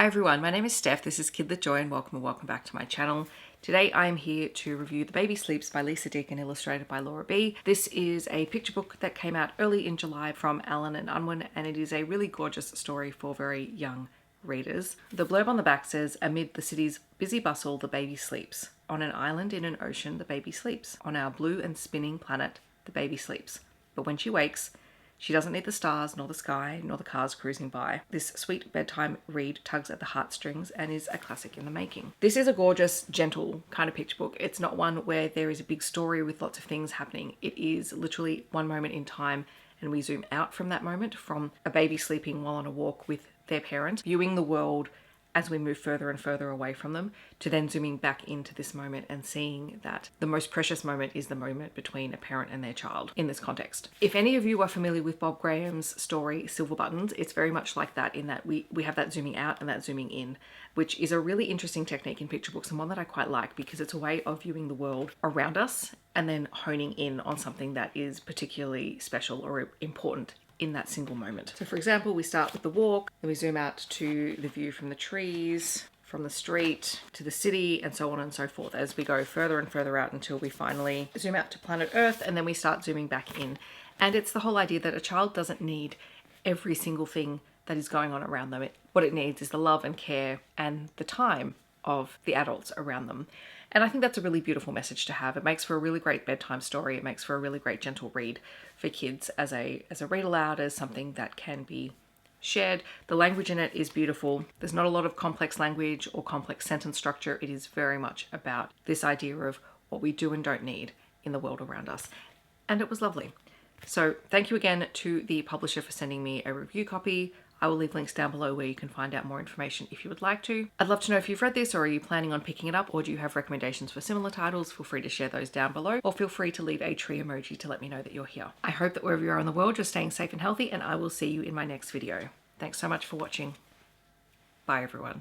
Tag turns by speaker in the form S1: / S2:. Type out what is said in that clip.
S1: Hi everyone, my name is Steph, this is Kidlit Joy and welcome back to my channel. Today I am here to review The Baby Sleeps by Lisa Dick and illustrated by Laura B. This is a picture book that came out early in July from Allen and Unwin, and it is a really gorgeous story for very young readers. The blurb on the back says, "Amid the city's busy bustle, the baby sleeps. On an island in an ocean, the baby sleeps. On our blue and spinning planet, the baby sleeps. But when she wakes, she doesn't need the stars, nor the sky, nor the cars cruising by. This sweet bedtime read tugs at the heartstrings and is a classic in the making." This is a gorgeous, gentle kind of picture book. It's not one where there is a big story with lots of things happening. It is literally one moment in time, and we zoom out from that moment, from a baby sleeping while on a walk with their parent, viewing the world as we move further and further away from them, to then zooming back into this moment and seeing that the most precious moment is the moment between a parent and their child in this context. If any of you are familiar with Bob Graham's story Silver Buttons, it's very much like that, in that we have that zooming out and that zooming in, which is a really interesting technique in picture books and one that I quite like because it's a way of viewing the world around us and then honing in on something that is particularly special or important in that single moment. So for example, we start with the walk, then we zoom out to the view from the trees, from the street to the city, and so on and so forth as we go further and further out until we finally zoom out to planet Earth, and then we start zooming back in. And it's the whole idea that a child doesn't need every single thing that is going on around them. What it needs is the love and care and the time of the adults around them. And I think that's a really beautiful message to have. It makes for a really great bedtime story. It makes for a really great gentle read for kids as a read aloud, as something that can be shared. The language in it is beautiful. There's not a lot of complex language or complex sentence structure. It is very much about this idea of what we do and don't need in the world around us. And it was lovely. So thank you again to the publisher for sending me a review copy. I will leave links down below where you can find out more information if you would like to. I'd love to know if you've read this, or are you planning on picking it up, or do you have recommendations for similar titles? Feel free to share those down below, or feel free to leave a tree emoji to let me know that you're here. I hope that wherever you are in the world, you're staying safe and healthy, and I will see you in my next video. Thanks so much for watching. Bye everyone.